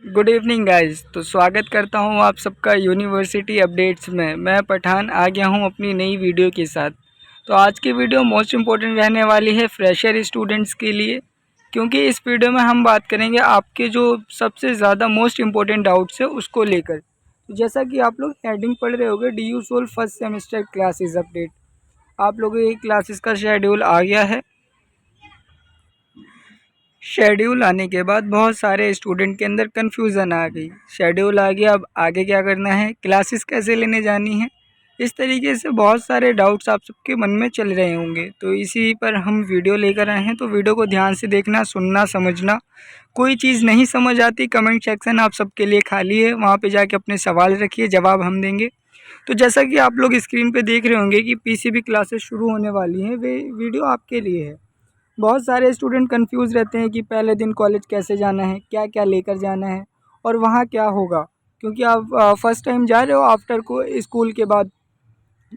Good evening guys. तो स्वागत करता हूं आप सबका यूनिवर्सिटी अपडेट्स में। मैं पठान आ गया हूं अपनी नई वीडियो के साथ। तो आज की वीडियो मोस्ट इम्पोर्टेंट रहने वाली है फ्रेशर स्टूडेंट्स के लिए, क्योंकि इस वीडियो में हम बात करेंगे आपके जो सबसे ज़्यादा मोस्ट इम्पोर्टेंट डाउट्स है उसको लेकर। तो जैसा कि आप लोग हेडिंग पढ़ रहे होंगे, DU SOL first semester classes update, आप लोगों की क्लासेस का शेड्यूल आ गया है। शेड्यूल आने के बाद बहुत सारे स्टूडेंट के अंदर कन्फ्यूज़न आ गई। शेड्यूल आ गया, अब आगे क्या करना है, क्लासेस कैसे लेने जानी है, इस तरीके से बहुत सारे डाउट्स आप सबके मन में चल रहे होंगे। तो इसी पर हम वीडियो लेकर आए हैं। तो वीडियो को ध्यान से देखना, सुनना, समझना। कोई चीज़ नहीं समझ आती, कमेंट सेक्शन आप सबके लिए खाली है, वहाँ पर जाके अपने सवाल रखिए, जवाब हम देंगे। तो जैसा कि आप लोग स्क्रीन पर देख रहे होंगे कि PCB क्लासेस शुरू होने वाली हैं, वे वीडियो आपके लिए है। बहुत सारे स्टूडेंट कंफ्यूज रहते हैं कि पहले दिन कॉलेज कैसे जाना है, क्या क्या लेकर जाना है और वहाँ क्या होगा, क्योंकि आप फर्स्ट टाइम जा रहे हो आफ्टर को स्कूल के बाद।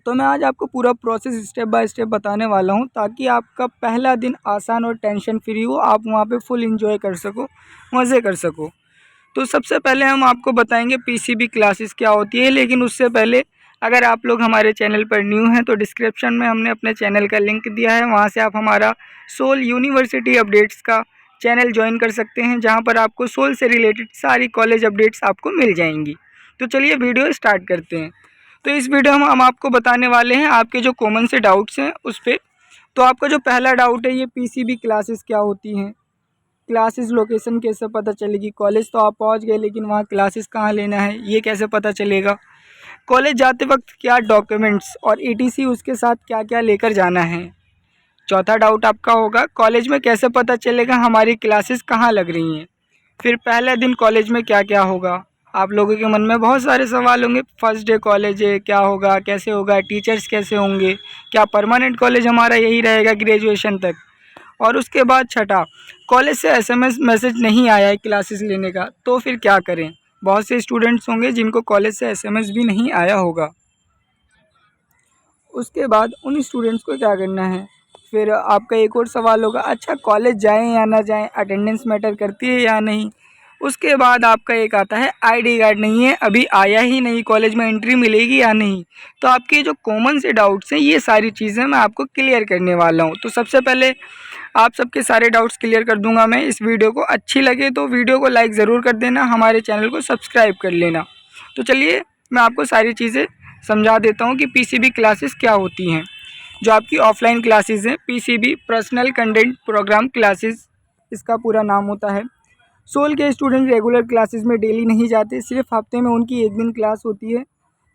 तो मैं आज आपको पूरा प्रोसेस स्टेप बाय स्टेप बताने वाला हूँ, ताकि आपका पहला दिन आसान और टेंशन फ्री हो, आप वहाँ पे फुल एंजॉय कर सको, मज़े कर सको। तो सबसे पहले हम आपको बताएंगे PCB क्लासेस क्या होती है। लेकिन उससे पहले, अगर आप लोग हमारे चैनल पर न्यू हैं तो डिस्क्रिप्शन में हमने अपने चैनल का लिंक दिया है, वहां से आप हमारा सोल यूनिवर्सिटी अपडेट्स का चैनल ज्वाइन कर सकते हैं, जहां पर आपको सोल से रिलेटेड सारी कॉलेज अपडेट्स आपको मिल जाएंगी। तो चलिए वीडियो स्टार्ट करते हैं। तो इस वीडियो में हम आपको बताने वाले हैं आपके जो कॉमन से डाउट्स हैं उस पर। तो आपका जो पहला डाउट है, ये PCB क्लासेस क्या होती हैं, क्लासेस लोकेशन कैसे पता चलेगी, कॉलेज तो आप पहुंच गए लेकिन वहाँ क्लासेस कहाँ लेना है ये कैसे पता चलेगा, कॉलेज जाते वक्त क्या डॉक्यूमेंट्स और ETC उसके साथ क्या क्या लेकर जाना है। चौथा डाउट आपका होगा, कॉलेज में कैसे पता चलेगा हमारी क्लासेस कहाँ लग रही हैं। फिर पहले दिन कॉलेज में क्या क्या होगा। आप लोगों के मन में बहुत सारे सवाल होंगे, फर्स्ट डे कॉलेज है, क्या होगा, कैसे होगा, टीचर्स कैसे होंगे, क्या परमानेंट कॉलेज हमारा यही रहेगा ग्रेजुएशन तक। और उसके बाद छठा, कॉलेज से SMS मैसेज नहीं आया है क्लासेस लेने का, तो फिर क्या करें। बहुत से स्टूडेंट्स होंगे जिनको कॉलेज से SMS भी नहीं आया होगा। उसके बाद उन स्टूडेंट्स को क्या करना है। फिर आपका एक और सवाल होगा, अच्छा कॉलेज जाएं या ना जाएं, अटेंडेंस मैटर करती है या नहीं। उसके बाद आपका एक आता है ID कार्ड नहीं है, अभी आया ही नहीं, कॉलेज में एंट्री मिलेगी या नहीं। तो आपके जो कॉमन से डाउट्स हैं, ये सारी चीज़ें मैं आपको क्लियर करने वाला हूँ। तो सबसे पहले आप सबके सारे डाउट्स क्लियर कर दूंगा मैं इस वीडियो को। अच्छी लगे तो वीडियो को लाइक ज़रूर कर देना, हमारे चैनल को सब्सक्राइब कर लेना। तो चलिए मैं आपको सारी चीज़ें समझा देता हूँ कि PCB क्लासेस क्या होती हैं। जो आपकी ऑफलाइन क्लासेस हैं, PCB personal content programme classes इसका पूरा नाम होता है। सोल के स्टूडेंट रेगुलर क्लासेस में डेली नहीं जाते, सिर्फ हफ्ते में उनकी एक दिन क्लास होती है।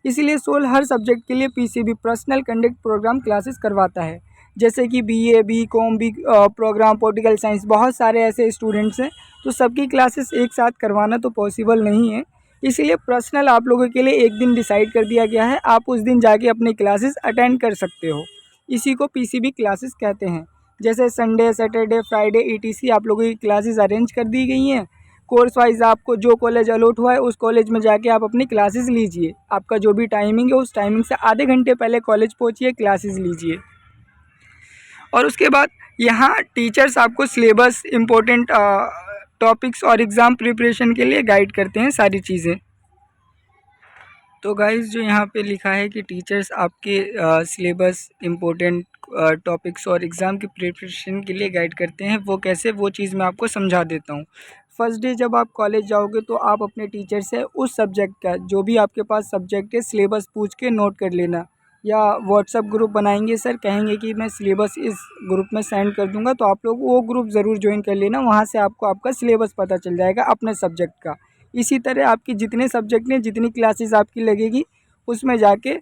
इसीलिए सोल हर सब्जेक्ट के लिए PCB personal conduct programme classes करवाता है। जैसे कि BA, BCom, B programme, political science, बहुत सारे ऐसे स्टूडेंट्स हैं, तो सबकी क्लासेस एक साथ करवाना तो पॉसिबल नहीं है। इसीलिए पर्सनल आप लोगों के लिए एक दिन डिसाइड कर दिया गया है, आप उस दिन जाके अपनी क्लासेस अटेंड कर सकते हो। इसी को PCB क्लासेस कहते हैं। जैसे संडे, सैटरडे, फ्राइडे ETC आप लोगों की क्लासेस अरेंज कर दी गई हैं। कोर्स वाइज आपको जो कॉलेज अलॉट हुआ है उस कॉलेज में जाके आप अपनी क्लासेस लीजिए। आपका जो भी टाइमिंग है उस टाइमिंग से आधे घंटे पहले कॉलेज पहुंचिए, क्लासेस लीजिए। और उसके बाद यहाँ टीचर्स आपको सिलेबस, इम्पोर्टेंट टॉपिक्स और एग्ज़ाम प्रिपरेशन के लिए गाइड करते हैं सारी चीज़ें। तो गाइस जो यहाँ पे लिखा है कि टीचर्स आपके सिलेबस, इम्पोर्टेंट टॉपिक्स और एग्ज़ाम की प्रिपरेशन के लिए गाइड करते हैं, वो कैसे, वो चीज़ मैं आपको समझा देता हूँ। फर्स्ट डे जब आप कॉलेज जाओगे तो आप अपने टीचर से उस सब्जेक्ट का, जो भी आपके पास सब्जेक्ट है, सिलेबस पूछ के नोट कर लेना। या व्हाट्सअप ग्रुप बनाएंगे सर, कहेंगे कि मैं सिलेबस इस ग्रुप में सेंड कर दूंगा, तो आप लोग वो ग्रुप ज़रूर ज्वाइन कर लेना, वहाँ से आपको आपका सिलेबस पता चल जाएगा अपने सब्जेक्ट का। इसी तरह आपकी जितने सब्जेक्ट हैं, जितनी क्लासेस आपकी लगेगी, उसमें जाके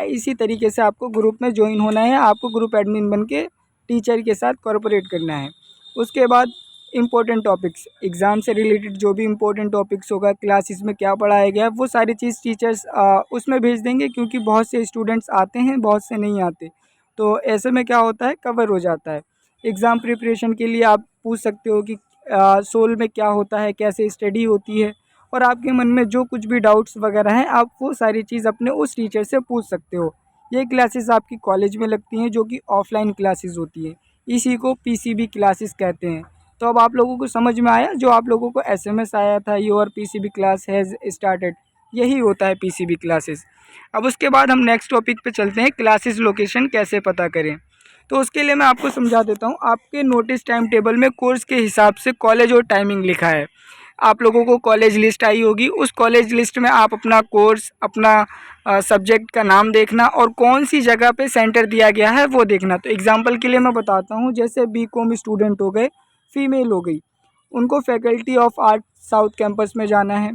इसी तरीके से आपको ग्रुप में ज्वाइन होना है। आपको ग्रुप एडमिन बन के टीचर के साथ कोऑपरेट करना है। उसके बाद इम्पोर्टेंट टॉपिक्स, एग्ज़ाम से रिलेटेड जो भी इम्पोर्टेंट टॉपिक्स होगा, क्लासेस में क्या पढ़ाया गया है, वो सारी चीज़ टीचर्स उसमें भेज देंगे, क्योंकि बहुत से स्टूडेंट्स आते हैं, बहुत से नहीं आते। तो ऐसे में क्या होता है, कवर हो जाता है। एग्ज़ाम प्रिपरेशन के लिए आप पूछ सकते हो कि सोल में क्या होता है, कैसे स्टडी होती है, और आपके मन में जो कुछ भी डाउट्स वगैरह हैं, आप वो सारी चीज़ अपने उस टीचर से पूछ सकते हो। ये क्लासेस आपकी कॉलेज में लगती हैं, जो कि ऑफलाइन क्लासेस होती है। इसी को PCB क्लासेस कहते हैं। तो अब आप लोगों को समझ में आया, जो आप लोगों को एसएमएस आया था your PCB class has started, यही होता है पीसीबी क्लासेस। अब उसके बाद हम नेक्स्ट टॉपिक पे चलते हैं, क्लासेस लोकेशन कैसे पता करें। तो उसके लिए मैं आपको समझा देता हूँ। आपके नोटिस टाइम टेबल में कोर्स के हिसाब से कॉलेज और टाइमिंग लिखा है। आप लोगों को कॉलेज लिस्ट आई होगी, उस कॉलेज लिस्ट में आप अपना कोर्स, अपना सब्जेक्ट का नाम देखना और कौन सी जगह पे सेंटर दिया गया है वो देखना। तो एग्जांपल के लिए मैं बताता हूँ, जैसे बीकॉम स्टूडेंट हो गए, फीमेल हो गई, उनको faculty of art south campus में जाना है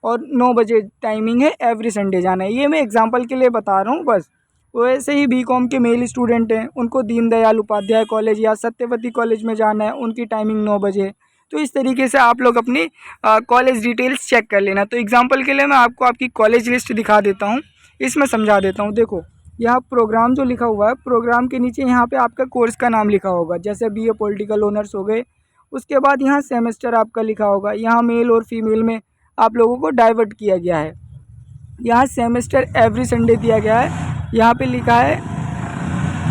और 9 बजे टाइमिंग है, एवरी संडे जाना है। ये मैं एग्जांपल के लिए बता रहा हूँ बस। वैसे ही बीकॉम के मेल स्टूडेंट हैं, उनको दीनदयाल उपाध्याय कॉलेज या सत्यवती कॉलेज में जाना है, उनकी टाइमिंग 9 बजे। तो इस तरीके से आप लोग अपनी कॉलेज डिटेल्स चेक कर लेना। तो एग्जांपल के लिए मैं आपको आपकी कॉलेज लिस्ट दिखा देता हूँ, इसमें समझा देता हूँ। देखो यहाँ प्रोग्राम जो लिखा हुआ है, प्रोग्राम के नीचे यहाँ पे आपका कोर्स का नाम लिखा होगा, जैसे बीए पॉलिटिकल ऑनर्स हो गए। उसके बाद यहाँ सेमेस्टर आपका लिखा होगा, यहाँ मेल और फीमेल में आप लोगों को डाइवर्ट किया गया है। यहाँ सेमेस्टर एवरी संडे दिया गया है, यहाँ पे लिखा है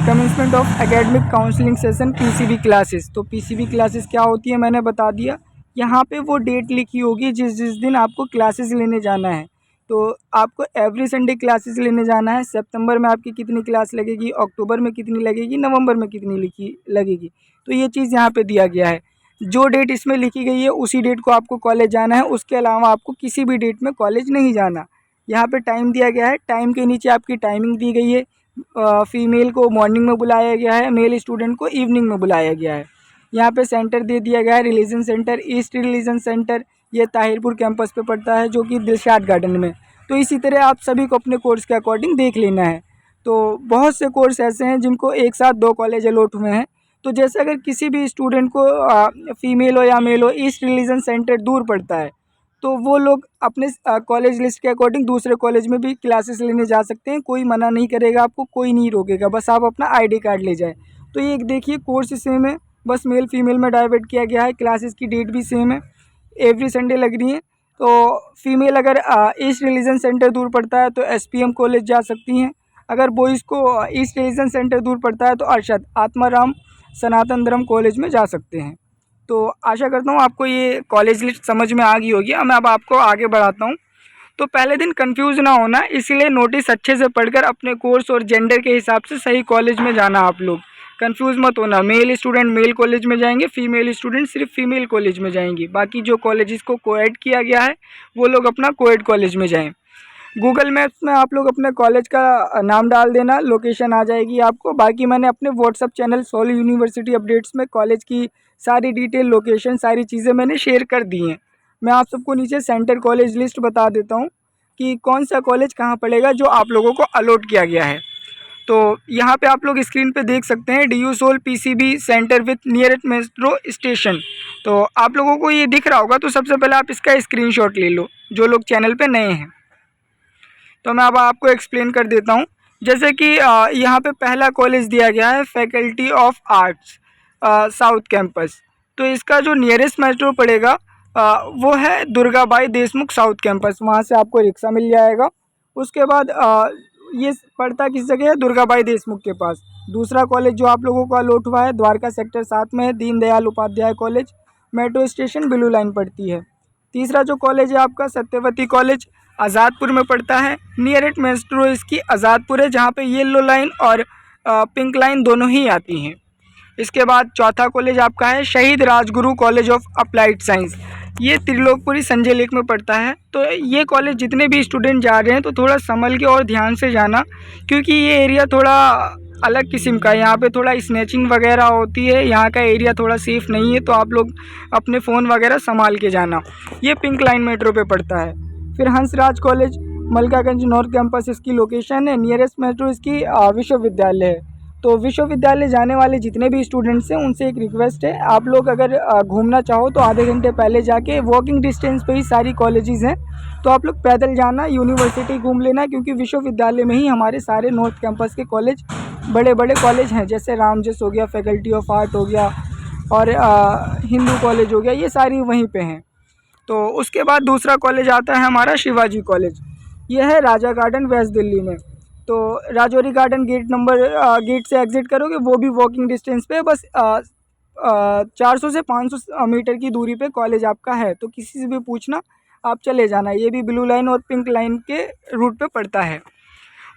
commencement of academic counselling session PCB classes. तो पीसीबी क्लासेस क्या होती है मैंने बता दिया। यहाँ पे वो डेट लिखी होगी जिस जिस दिन आपको क्लासेस लेने जाना है। तो आपको एवरी संडे क्लासेस लेने जाना है। सितंबर में आपकी कितनी क्लास लगेगी, अक्टूबर में कितनी लगेगी, नवंबर में कितनी लगेगी, तो ये चीज़ यहाँ पे दिया गया है। जो डेट इसमें लिखी गई है उसी डेट को आपको कॉलेज जाना है, उसके अलावा आपको किसी भी डेट में कॉलेज नहीं जाना। यहाँ पे टाइम दिया गया है, टाइम के नीचे आपकी टाइमिंग दी गई है। फीमेल को मॉर्निंग में बुलाया गया है, मेल स्टूडेंट को इवनिंग में बुलाया गया है। यहाँ पे सेंटर दे दिया गया है, religion centre, east religion centre, ये ताहिरपुर कैंपस पे पड़ता है जो कि दिलशाद गार्डन में। तो इसी तरह आप सभी को अपने कोर्स के अकॉर्डिंग देख लेना है। तो बहुत से कोर्स ऐसे हैं जिनको एक साथ 2 कॉलेज अलॉट हुए हैं। तो जैसे अगर किसी भी स्टूडेंट को फीमेल हो या मेल हो, ईस्ट रिलीजन सेंटर दूर पड़ता है, तो वो लोग अपने कॉलेज लिस्ट के अकॉर्डिंग दूसरे कॉलेज में भी क्लासेस लेने जा सकते हैं। कोई मना नहीं करेगा आपको, कोई नहीं रोकेगा, बस आप अपना आईडी कार्ड ले जाए। तो ये देखिए कोर्स सेम है, बस मेल फीमेल में डाइवर्ट किया गया है, क्लासेस की डेट भी सेम है, एवरी संडे लग रही है। तो फीमेल अगर ईस्ट रिलीजन सेंटर दूर पड़ता है तो एसपीएम कॉलेज जा सकती हैं। अगर बॉयज़ को ईस्ट रिलीजन सेंटर दूर पड़ता है तो अरशद आत्माराम सनातन धर्म कॉलेज में जा सकते हैं। तो आशा करता हूँ आपको ये कॉलेज लिस्ट समझ में आ गई होगी। अब मैं आपको आगे बढ़ाता हूँ। तो पहले दिन कंफ्यूज ना होना, इसीलिए नोटिस अच्छे से पढ़कर अपने कोर्स और जेंडर के हिसाब से सही कॉलेज में जाना। आप लोग कंफ्यूज मत होना, मेल स्टूडेंट मेल कॉलेज में जाएंगे, फीमेल स्टूडेंट सिर्फ फीमेल कॉलेज में जाएंगी। बाकी जो कॉलेजेस को कोएड किया गया है वो लोग अपना कोएड कॉलेज में जाएँ। गूगल मैप्स में आप लोग अपने कॉलेज का नाम डाल देना, लोकेशन आ जाएगी आपको। बाकी मैंने अपने WhatsApp channel SOL university updates में कॉलेज की सारी डिटेल, लोकेशन, सारी चीज़ें मैंने शेयर कर दी हैं। मैं आप सबको नीचे सेंटर कॉलेज लिस्ट बता देता हूँ कि कौन सा कॉलेज कहाँ पड़ेगा जो आप लोगों को अलॉट किया गया है। तो यहाँ पे आप लोग स्क्रीन पे देख सकते हैं DU SOL PCB centre with nearest metro station. तो आप लोगों को ये दिख रहा होगा, तो सबसे पहले आप इसका स्क्रीनशॉट ले लो जो लोग चैनल पे नए हैं। तो मैं अब आपको एक्सप्लेन कर देता हूँ। जैसे कि यहाँ पे पहला कॉलेज दिया गया है faculty of arts south campus. तो इसका जो नियरेस्ट मेट्रो पड़ेगा वो है दुर्गाबाई देशमुख साउथ कैंपस, वहाँ से आपको रिक्शा मिल जाएगा। उसके बाद ये पड़ता किस जगह है, दुर्गाबाई देशमुख के पास। दूसरा कॉलेज जो आप लोगों का अलॉट हुआ है द्वारका सेक्टर 7 में है, Deendayal Upadhyaya college, metro station blue line पड़ती है। तीसरा जो कॉलेज है आपका सत्यवती कॉलेज, आज़ादपुर में पड़ता है। नियरेस्ट मेट्रो इसकी आज़ादपुर है, जहाँ पे येलो लाइन और पिंक लाइन दोनों ही आती हैं। इसके बाद चौथा कॉलेज आपका है शहीद Rajguru college of applied science, ये त्रिलोकपुरी संजय लेक में पड़ता है। तो ये कॉलेज जितने भी स्टूडेंट जा रहे हैं तो थोड़ा संभल के और ध्यान से जाना, क्योंकि ये एरिया थोड़ा अलग किस्म का है। यहाँ पे थोड़ा स्नैचिंग वगैरह होती है, यहाँ का एरिया थोड़ा सेफ़ नहीं है, तो आप लोग अपने फ़ोन वगैरह संभाल के जाना। ये पिंक लाइन मेट्रो पे पड़ता है। फिर Hansraj college Malkaganj north campus इसकी लोकेशन है। नियरेस्ट मेट्रो इसकी विश्वविद्यालय है। तो विश्वविद्यालय जाने वाले जितने भी स्टूडेंट्स हैं उनसे एक रिक्वेस्ट है, आप लोग अगर घूमना चाहो तो आधे घंटे पहले जाके, वॉकिंग डिस्टेंस पे ही सारी कॉलेजेस हैं, तो आप लोग पैदल जाना, यूनिवर्सिटी घूम लेना, क्योंकि विश्वविद्यालय में ही हमारे सारे नॉर्थ कैंपस के कॉलेज, बड़े बड़े कॉलेज हैं, जैसे रामजस हो गया, फैकल्टी ऑफ आर्ट हो गया और हिंदू कॉलेज हो गया, ये सारी वहीं पर हैं। तो उसके बाद दूसरा कॉलेज आता है हमारा शिवाजी कॉलेज, ये है राजा गार्डन वेस्ट दिल्ली में। तो राजौरी गार्डन गेट से एग्ज़िट करोगे वो भी वॉकिंग डिस्टेंस पे, बस 400 से 500 मीटर की दूरी पे कॉलेज आपका है, तो किसी से भी पूछना, आप चले जाना। ये भी ब्लू लाइन और पिंक लाइन के रूट पे पड़ता है।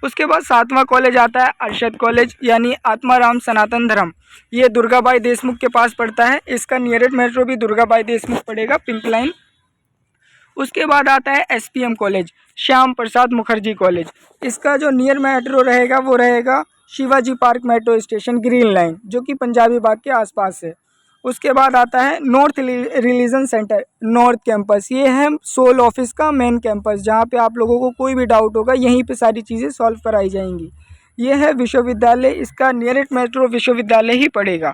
उसके बाद 7वां कॉलेज आता है अरशद कॉलेज, यानी आत्माराम सनातन धर्म। ये दुर्गाबाई देशमुख के पास पड़ता है। इसका नियरेस्ट मेट्रो भी दुर्गाबाई देशमुख पड़ेगा, पिंक लाइन। उसके बाद आता है SPM college, Shyam Prasad Mukherjee college. इसका जो नियर मेट्रो रहेगा वो रहेगा Shivaji park metro station, green line, जो कि पंजाबी बाग के आसपास है। उसके बाद आता है north religion centre, north campus. ये है सोल ऑफिस का मेन कैंपस, जहाँ पे आप लोगों को कोई भी डाउट होगा यहीं पे सारी चीज़ें सॉल्व कराई जाएंगी। ये है विश्वविद्यालय, इसका नियरेस्ट मेट्रो विश्वविद्यालय ही पड़ेगा।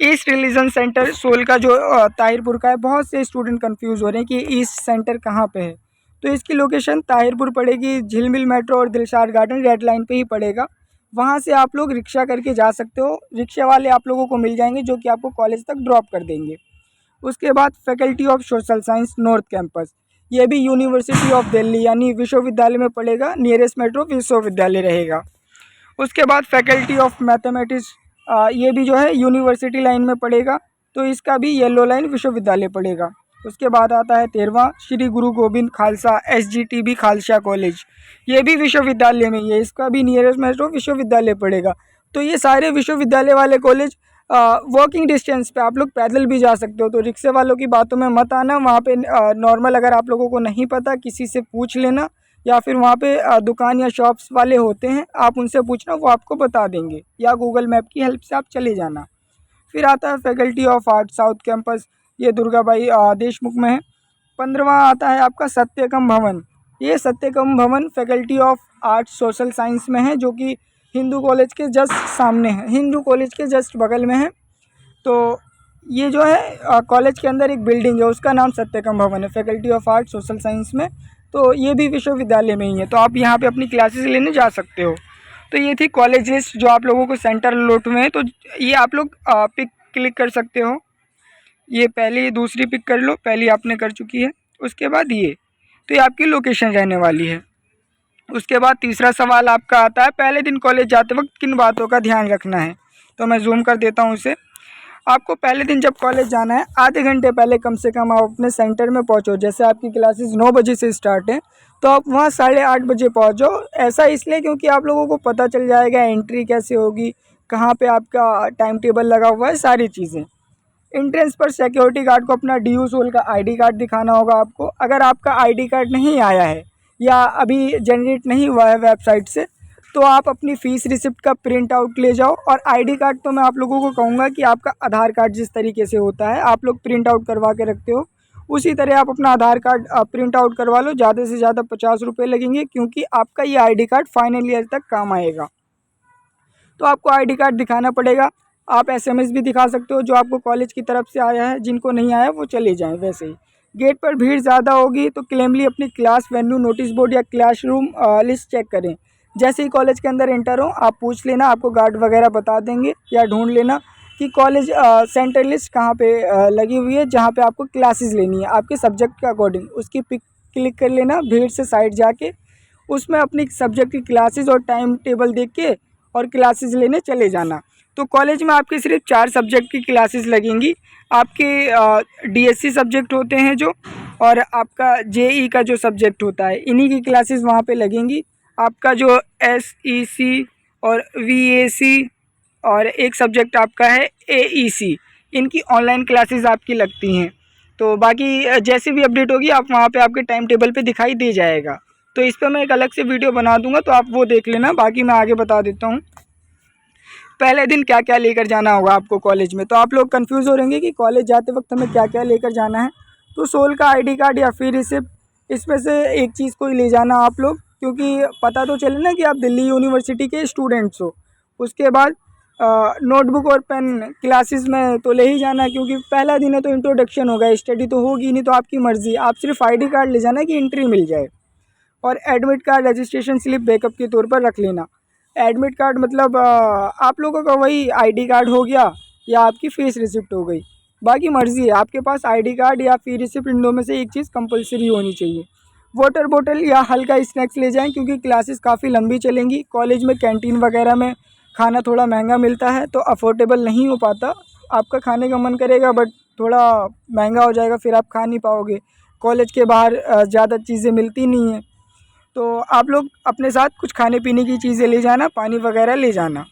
ईस्ट रिलीजन सेंटर सोल का जो ताहिरपुर का है, बहुत से स्टूडेंट कंफ्यूज हो रहे हैं कि ईस्ट सेंटर कहाँ पे है। तो इसकी लोकेशन ताहिरपुर पड़ेगी, झिलमिल मेट्रो और दिलशाद गार्डन रेड लाइन पे ही पड़ेगा। वहाँ से आप लोग रिक्शा करके जा सकते हो, रिक्शे वाले आप लोगों को मिल जाएंगे जो कि आपको कॉलेज तक ड्रॉप कर देंगे। उसके बाद faculty of social science north campus, ये भी यूनिवर्सिटी ऑफ दिल्ली यानी विश्वविद्यालय में पड़ेगा, नियरेस्ट मेट्रो विश्वविद्यालय रहेगा। उसके बाद फैकल्टी ऑफ मैथमेटिक्स, ये भी जो है यूनिवर्सिटी लाइन में पड़ेगा, तो इसका भी येलो लाइन विश्वविद्यालय पड़ेगा। उसके बाद आता है 13वां श्री गुरु गोविंद खालसा SGTB खालसा कॉलेज, ये भी विश्वविद्यालय में ही है, इसका भी नियरेस्ट मेट्रो विश्वविद्यालय पड़ेगा। तो ये सारे विश्वविद्यालय वाले कॉलेज वॉकिंग डिस्टेंस पे, आप लोग पैदल भी जा सकते हो। तो रिक्शे वालों की बातों में मत आना, वहाँ पे नॉर्मल अगर आप लोगों को नहीं पता किसी से पूछ लेना, या फिर वहाँ पे दुकान या शॉप्स वाले होते हैं, आप उनसे पूछना, वो आपको बता देंगे, या गूगल मैप की हेल्प से आप चले जाना। फिर आता है faculty of art south campus, ये दुर्गाबाई देशमुख में है। 15वां आता है आपका सत्यकम भवन, ये सत्यकम भवन faculty of art social science में है, जो कि हिंदू कॉलेज के जस्ट सामने है, हिंदू कॉलेज के जस्ट बगल में है। तो ये जो है कॉलेज के अंदर एक बिल्डिंग है, उसका नाम सत्यकम भवन है, faculty of art social science में। तो ये भी विश्वविद्यालय में ही है, तो आप यहाँ पे अपनी क्लासेस लेने जा सकते हो। तो ये थी कॉलेज लिस्ट जो आप लोगों को सेंटर अलॉट हुए हैं। तो ये आप लोग पिक क्लिक कर सकते हो, ये पहली दूसरी पिक कर लो, पहली आपने कर चुकी है। उसके बाद ये, तो ये आपकी लोकेशन रहने वाली है। उसके बाद तीसरा सवाल आपका आता है, पहले दिन कॉलेज जाते वक्त किन बातों का ध्यान रखना है। तो मैं जूम कर देता हूँ उसे। आपको पहले दिन जब कॉलेज जाना है, आधे घंटे पहले कम से कम आप अपने सेंटर में पहुँचो। जैसे आपकी क्लासेस 9 बजे से स्टार्ट है, तो आप वहाँ 8:30 बजे पहुँचो। ऐसा इसलिए क्योंकि आप लोगों को पता चल जाएगा एंट्री कैसे होगी, कहाँ पे आपका टाइम टेबल लगा हुआ है, सारी चीज़ें। एंट्रेंस पर सिक्योरिटी गार्ड को अपना DU सोल का ID कार्ड दिखाना होगा आपको। अगर आपका ID कार्ड नहीं आया है या अभी जनरेट नहीं हुआ है वेबसाइट से, तो आप अपनी फ़ीस रिसिप्ट का प्रिंट आउट ले जाओ। और ID कार्ड तो मैं आप लोगों को कहूँगा कि आपका आधार कार्ड जिस तरीके से होता है आप लोग प्रिंट आउट करवा के रखते हो, उसी तरह आप अपना आधार कार्ड प्रिंट आउट करवा लो। ज़्यादा से ज़्यादा 50 रुपये लगेंगे, क्योंकि आपका ये ID कार्ड फाइनल ईयर तक काम आएगा। तो आपको ID कार्ड दिखाना पड़ेगा। आप SMS भी दिखा सकते हो जो आपको कॉलेज की तरफ से आया है, जिनको नहीं आया वो चले जाएं। वैसे ही गेट पर भीड़ ज़्यादा होगी तो क्लेमली अपनी क्लास वेन्यू नोटिस बोर्ड या क्लासरूम लिस्ट चेक करें। जैसे ही कॉलेज के अंदर एंटर हो आप पूछ लेना, आपको गार्ड वगैरह बता देंगे, या ढूंढ लेना कि कॉलेज सेंटर लिस्ट कहाँ पे लगी हुई है, जहाँ पे आपको क्लासेस लेनी है आपके सब्जेक्ट के अकॉर्डिंग। उसकी पिक क्लिक कर लेना, भीड़ से साइड जाके उसमें अपनी सब्जेक्ट की क्लासेस और टाइम टेबल देख के और क्लासेस लेने चले जाना। तो कॉलेज में आपके सिर्फ 4 सब्जेक्ट की क्लासेस लगेंगी। आपके DSC सब्जेक्ट होते हैं जो, और आपका JE का जो सब्जेक्ट होता है, इन्हीं की क्लासेस वहाँ पे लगेंगी। आपका जो SEC और VAC और एक सब्जेक्ट आपका है AEC, इनकी ऑनलाइन क्लासेस आपकी लगती हैं। तो बाकी जैसी भी अपडेट होगी आप वहाँ पे आपके टाइम टेबल पे दिखाई दे जाएगा। तो इस पर मैं एक अलग से वीडियो बना दूंगा, तो आप वो देख लेना। बाकी मैं आगे बता देता हूँ पहले दिन क्या क्या लेकर जाना होगा आपको कॉलेज में। तो आप लोग कंफ्यूज हो रहेंगे कि कॉलेज जाते वक्त हमें क्या क्या लेकर जाना है। तो सोल का ID कार्ड या फिर रिसिप्ट, इसमें से एक चीज़ को ही ले जाना आप लोग, क्योंकि पता तो चले ना कि आप दिल्ली यूनिवर्सिटी के स्टूडेंट्स हो। उसके बाद नोटबुक और पेन क्लासेस में तो ले ही जाना, क्योंकि पहला दिन है तो इंट्रोडक्शन होगा, स्टडी तो होगी नहीं। तो आपकी मर्ज़ी, आप सिर्फ ID कार्ड ले जाना कि एंट्री मिल जाए। और admit card registration slip backup के तौर पर रख लेना। एडमिट कार्ड मतलब आप लोगों का वही ID कार्ड हो गया या आपकी फ़ीस रिसिप्ट हो गई। बाकी मर्ज़ी है, आपके पास ID कार्ड या फ़ी रिसिप्ट, इन दो में से एक चीज़ कंपलसरी होनी चाहिए। वाटर बोतल या हल्का स्नैक्स ले जाएं, क्योंकि क्लासेस काफ़ी लंबी चलेंगी। कॉलेज में कैंटीन वगैरह में खाना थोड़ा महंगा मिलता है तो अफोर्डेबल नहीं हो पाता। आपका खाने का मन करेगा बट थोड़ा महंगा हो जाएगा, फिर आप खा नहीं पाओगे। कॉलेज के बाहर ज़्यादा चीज़ें मिलती नहीं हैं, तो आप लोग अपने साथ कुछ खाने पीने की चीज़ें ले जाना, पानी वगैरह ले जाना।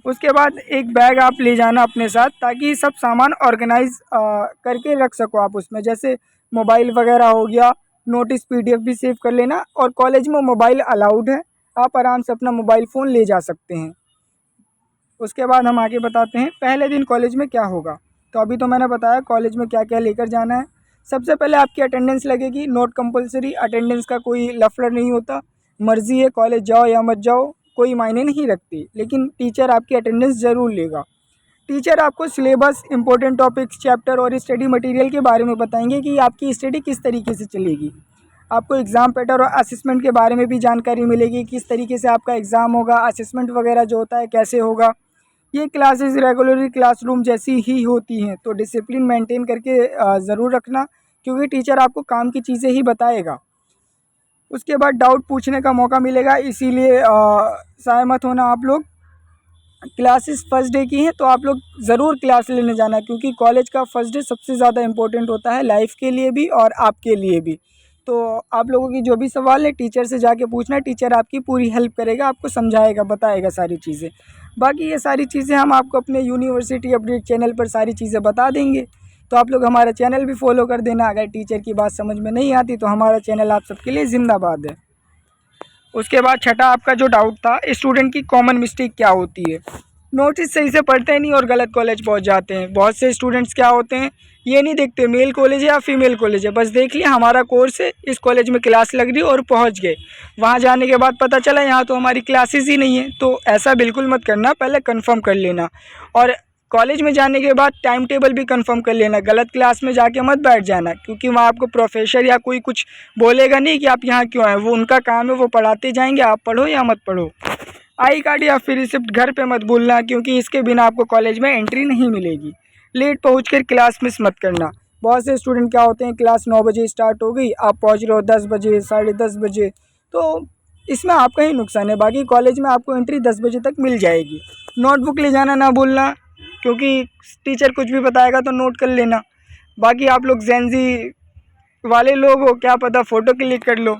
उसके बाद एक बैग आप ले जाना अपने साथ, ताकि सब सामान ऑर्गेनाइज करके रख सको आप उसमें। जैसे मोबाइल वगैरह हो गया, नोटिस पीडीएफ भी सेव कर लेना। और कॉलेज में मोबाइल अलाउड है, आप आराम से अपना मोबाइल फ़ोन ले जा सकते हैं। उसके बाद हम आगे बताते हैं पहले दिन कॉलेज में क्या होगा। तो अभी तो मैंने बताया कॉलेज में क्या क्या लेकर जाना है। सबसे पहले आपकी अटेंडेंस लगेगी, नोट कंपलसरी। अटेंडेंस का कोई लफड़ा नहीं होता, मर्ज़ी है कॉलेज जाओ या मत जाओ, कोई मायने नहीं रखती, लेकिन टीचर आपकी अटेंडेंस ज़रूर लेगा। टीचर आपको सिलेबस, इंपॉर्टेंट टॉपिक्स, चैप्टर और स्टडी मटेरियल के बारे में बताएंगे कि आपकी स्टडी किस तरीके से चलेगी। आपको एग्ज़ाम पैटर्न और असेसमेंट के बारे में भी जानकारी मिलेगी, किस तरीके से आपका एग्ज़ाम होगा, असेसमेंट वगैरह जो होता है कैसे होगा। ये क्लासेस रेगुलरली क्लासरूम जैसी ही होती हैं, तो डिसिप्लिन मेंटेन करके ज़रूर रखना, क्योंकि टीचर आपको काम की चीज़ें ही बताएगा। उसके बाद डाउट पूछने का मौका मिलेगा, इसीलिए शाय मत होना आप लोग। क्लासेस फर्स्ट डे की हैं तो आप लोग ज़रूर क्लास लेने जाना, क्योंकि कॉलेज का फर्स्ट डे सबसे ज़्यादा इम्पोर्टेंट होता है लाइफ के लिए भी और आपके लिए भी। तो आप लोगों की जो भी सवाल है टीचर से जाके पूछना, टीचर आपकी पूरी हेल्प करेगा, आपको समझाएगा, बताएगा सारी चीज़ें। बाकी ये सारी चीज़ें हम आपको अपने यूनिवर्सिटी अपडेट चैनल पर सारी चीज़ें बता देंगे, तो आप लोग हमारा चैनल भी फॉलो कर देना। अगर टीचर की बात समझ में नहीं आती तो हमारा चैनल आप सबके लिए जिंदाबाद है। उसके बाद छठा आपका जो डाउट था, स्टूडेंट की कॉमन मिस्टेक क्या होती है। नोटिस सही से पढ़ते नहीं और गलत कॉलेज पहुंच जाते हैं। बहुत से स्टूडेंट्स क्या होते हैं, ये नहीं देखते मेल कॉलेज है या फीमेल कॉलेज है, बस देख लिया हमारा कोर्स है, इस कॉलेज में क्लास लग रही है और पहुंच गए। वहां जाने के बाद पता चला यहाँ तो हमारी क्लासेस ही नहीं है। तो ऐसा बिल्कुल मत करना, पहले कंफर्म कर लेना। और कॉलेज में जाने के बाद टाइम टेबल भी कंफर्म कर लेना। गलत क्लास में जाके मत बैठ जाना, क्योंकि वहाँ आपको प्रोफेसर या कोई कुछ बोलेगा नहीं कि आप यहाँ क्यों आए। वो उनका काम है, वो पढ़ाते जाएंगे, आप पढ़ो या मत पढ़ो। आई कार्ड या फिर रिसिप्ट घर पे मत भूलना, क्योंकि इसके बिना आपको कॉलेज में एंट्री नहीं मिलेगी। लेट पहुंचकर क्लास मिस मत करना। बहुत से स्टूडेंट क्या होते हैं, क्लास 9 बजे स्टार्ट हो गई, आप पहुंच रहे हो 10 बजे, 10:30 बजे, तो इसमें आपका ही नुकसान है। बाकी कॉलेज में आपको एंट्री 10 बजे तक मिल जाएगी। नोटबुक ले जाना ना भूलना, क्योंकि टीचर कुछ भी बताएगा तो नोट कर लेना। बाकी आप लोग जेनजी वाले लोग हो, क्या पता फ़ोटो क्लिक कर लो।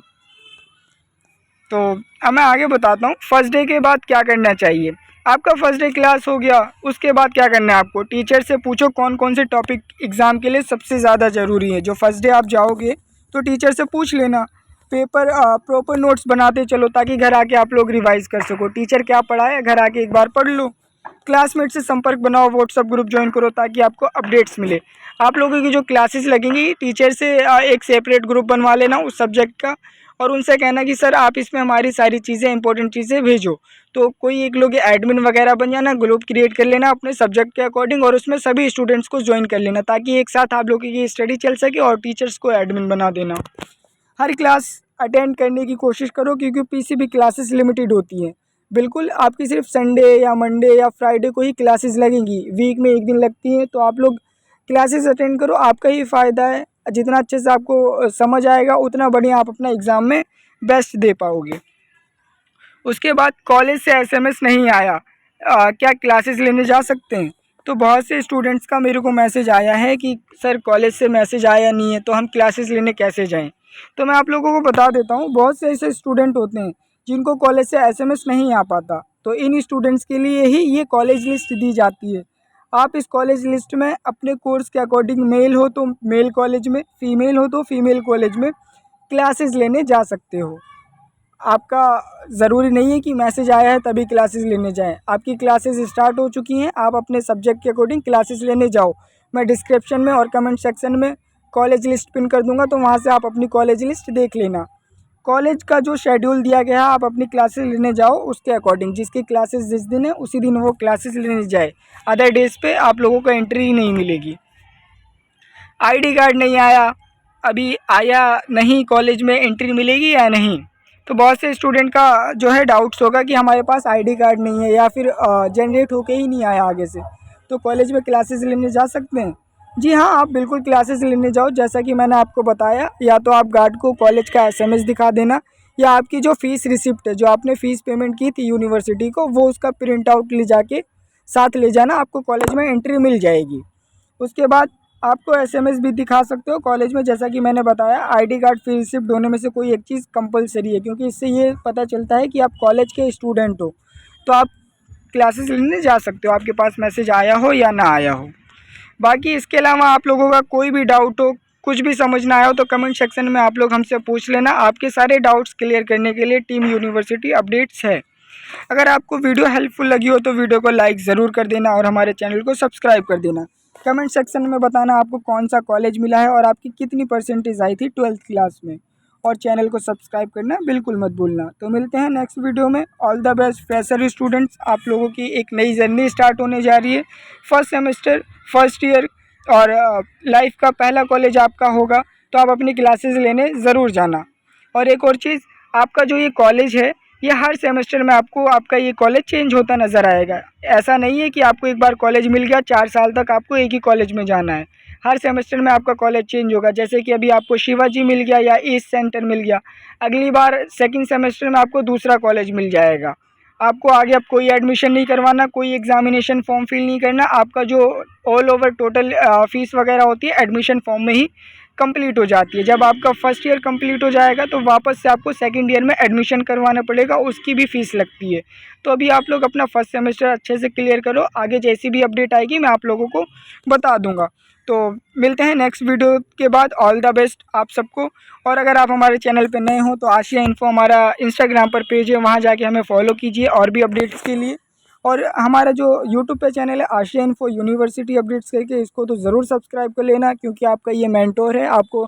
तो अब मैं आगे बताता हूँ फर्स्ट डे के बाद क्या करना चाहिए। आपका फर्स्ट डे क्लास हो गया, उसके बाद क्या करना है आपको, टीचर से पूछो कौन कौन से टॉपिक एग्ज़ाम के लिए सबसे ज़्यादा ज़रूरी है। जो फर्स्ट डे आप जाओगे तो टीचर से पूछ लेना। पेपर प्रॉपर नोट्स बनाते चलो, ताकि घर आके आप लोग रिवाइज़ कर सको। टीचर क्या पढ़ाया घर आके एक बार पढ़ लो। क्लासमेट से संपर्क बनाओ, व्हाट्सअप ग्रुप ज्वाइन करो, ताकि आपको अपडेट्स मिले। आप लोगों की जो क्लासेस लगेंगी, टीचर से एक सेपरेट ग्रुप बनवा लेना उस सब्जेक्ट का, और उनसे कहना कि सर आप इसमें हमारी सारी चीज़ें, इंपॉर्टेंट चीज़ें भेजो। तो कोई एक लोग एडमिन वगैरह बन जाना, ग्रुप क्रिएट कर लेना अपने सब्जेक्ट के अकॉर्डिंग, और उसमें सभी स्टूडेंट्स को ज्वाइन कर लेना, ताकि एक साथ आप लोगों की स्टडी चल सके, और टीचर्स को एडमिन बना देना। हर क्लास अटेंड करने की कोशिश करो, क्योंकि पीसीबी क्लासेस लिमिटेड होती हैं। बिल्कुल आपकी सिर्फ संडे या मंडे या फ्राइडे को ही क्लासेस लगेंगी, वीक में एक दिन लगती हैं। तो आप लोग क्लासेस अटेंड करो, आपका ही फ़ायदा है। जितना अच्छे से आपको समझ आएगा, उतना बढ़िया आप अपना एग्ज़ाम में बेस्ट दे पाओगे। उसके बाद कॉलेज से एसएमएस नहीं आया, क्या क्लासेस लेने जा सकते हैं। तो बहुत से स्टूडेंट्स का मेरे को मैसेज आया है कि सर कॉलेज से मैसेज आया नहीं है, तो हम क्लासेस लेने कैसे जाएं। तो मैं आप लोगों को बता देता हूँ, बहुत से ऐसे स्टूडेंट होते हैं जिनको कॉलेज से एसएमएस नहीं आ पाता, तो इन स्टूडेंट्स के लिए ही ये कॉलेज लिस्ट दी जाती है। आप इस कॉलेज लिस्ट में अपने कोर्स के अकॉर्डिंग, मेल हो तो मेल कॉलेज में, फीमेल हो तो फीमेल कॉलेज में क्लासेस लेने जा सकते हो। आपका ज़रूरी नहीं है कि मैसेज आया है तभी क्लासेस लेने जाएं। आपकी क्लासेस स्टार्ट हो चुकी हैं, आप अपने सब्जेक्ट के अकॉर्डिंग क्लासेस लेने जाओ। मैं डिस्क्रिप्शन में और कमेंट सेक्शन में कॉलेज लिस्ट पिन कर दूंगा, तो वहाँ से आप अपनी कॉलेज लिस्ट देख लेना। कॉलेज का जो शेड्यूल दिया गया है, आप अपनी क्लासेस लेने जाओ उसके अकॉर्डिंग। जिसकी क्लासेस जिस दिन है उसी दिन वो क्लासेस लेने जाए। अदर डेज पे आप लोगों को एंट्री ही नहीं मिलेगी। आईडी कार्ड नहीं आया, अभी आया नहीं, कॉलेज में एंट्री मिलेगी या नहीं। तो बहुत से स्टूडेंट का जो है डाउट्स होगा कि हमारे पास आईडी कार्ड नहीं है, या फिर जनरेट होके ही नहीं आया आगे से, तो कॉलेज में क्लासेस लेने जा सकते हैं। जी हाँ, आप बिल्कुल क्लासेस लेने जाओ, जैसा कि मैंने आपको बताया। या तो आप गार्ड को कॉलेज का एसएमएस दिखा देना, या आपकी जो फ़ीस रिसिप्ट है, जो आपने फ़ीस पेमेंट की थी यूनिवर्सिटी को, वो उसका प्रिंट आउट ले जाके साथ ले जाना, आपको कॉलेज में एंट्री मिल जाएगी। उसके बाद आपको एसएमएस भी दिखा सकते हो कॉलेज में। जैसा कि मैंने बताया, आईडी कार्ड, फ़ी रिसिप्ट दोनों में से कोई एक चीज़ कंपलसरी है, क्योंकि इससे ये पता चलता है कि आप कॉलेज के स्टूडेंट हो, तो आप क्लासेस लेने जा सकते हो, आपके पास मैसेज आया हो या ना आया हो। बाकी इसके अलावा आप लोगों का कोई भी डाउट हो, कुछ भी समझ ना आया हो, तो कमेंट सेक्शन में आप लोग हमसे पूछ लेना। आपके सारे डाउट्स क्लियर करने के लिए टीम यूनिवर्सिटी अपडेट्स है। अगर आपको वीडियो हेल्पफुल लगी हो तो वीडियो को लाइक ज़रूर कर देना और हमारे चैनल को सब्सक्राइब कर देना। कमेंट सेक्शन में बताना आपको कौन सा कॉलेज मिला है और आपकी कितनी परसेंटेज आई थी 12th क्लास में। और चैनल को सब्सक्राइब करना बिल्कुल मत भूलना। तो मिलते हैं नेक्स्ट वीडियो में। All the best fresher students, आप लोगों की एक नई जर्नी स्टार्ट होने जा रही है। फर्स्ट सेमेस्टर, फर्स्ट ईयर और लाइफ का पहला कॉलेज आपका होगा, तो आप अपनी क्लासेस लेने ज़रूर जाना। और एक और चीज़, आपका जो ये कॉलेज है, ये हर सेमेस्टर में आपको आपका ये कॉलेज चेंज होता नज़र आएगा। ऐसा नहीं है कि आपको एक बार कॉलेज मिल गया 4 साल तक आपको एक ही कॉलेज में जाना है। हर सेमेस्टर में आपका कॉलेज चेंज होगा। जैसे कि अभी आपको शिवाजी मिल गया या ईस्ट सेंटर मिल गया, अगली बार सेकंड सेमेस्टर में आपको दूसरा कॉलेज मिल जाएगा। आपको आगे अब कोई एडमिशन नहीं करवाना, कोई एग्जामिनेशन फॉर्म फिल नहीं करना। आपका जो ऑल ओवर टोटल फ़ीस वगैरह होती है एडमिशन फॉर्म में ही कंप्लीट हो जाती है। जब आपका फर्स्ट ईयर कंप्लीट हो जाएगा तो वापस से आपको सेकंड ईयर में एडमिशन करवाना पड़ेगा, उसकी भी फ़ीस लगती है। तो अभी आप लोग अपना फर्स्ट सेमेस्टर अच्छे से क्लियर करो, आगे जैसी भी अपडेट आएगी मैं आप लोगों को बता दूंगा। तो मिलते हैं नेक्स्ट वीडियो के बाद। ऑल द बेस्ट आप सबको। और अगर आप हमारे चैनल पर नए हो तो आशिया इन्फो हमारा इंस्टाग्राम पर पेज है, वहाँ जाके हमें फॉलो कीजिए और भी अपडेट्स के लिए। और हमारा जो यूट्यूब पे चैनल है आशिया इन्फो यूनिवर्सिटी अपडेट्स करके, इसको तो ज़रूर सब्सक्राइब कर लेना, क्योंकि आपका ये मेंटोर है, आपको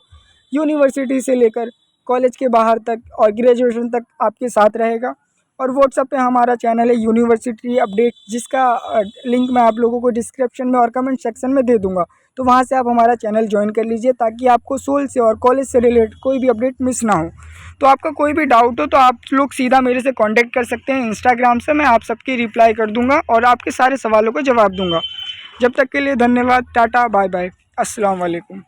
यूनिवर्सिटी से लेकर कॉलेज के बाहर तक और ग्रेजुएशन तक आपके साथ रहेगा। और व्हाट्सएप पे हमारा चैनल है यूनिवर्सिटी अपडेट, जिसका लिंक मैं आप लोगों को डिस्क्रिप्शन में और कमेंट सेक्शन में दे दूँगा। तो वहाँ से आप हमारा चैनल ज्वाइन कर लीजिए, ताकि आपको सोल से और कॉलेज से रिलेटेड कोई भी अपडेट मिस ना हो। तो आपका कोई भी डाउट हो तो आप लोग सीधा मेरे से कांटेक्ट कर सकते हैं इंस्टाग्राम से, मैं आप सबकी रिप्लाई कर दूंगा और आपके सारे सवालों को जवाब दूंगा। जब तक के लिए धन्यवाद, टाटा, बाय बाय, अस्सलाम वालेकुम।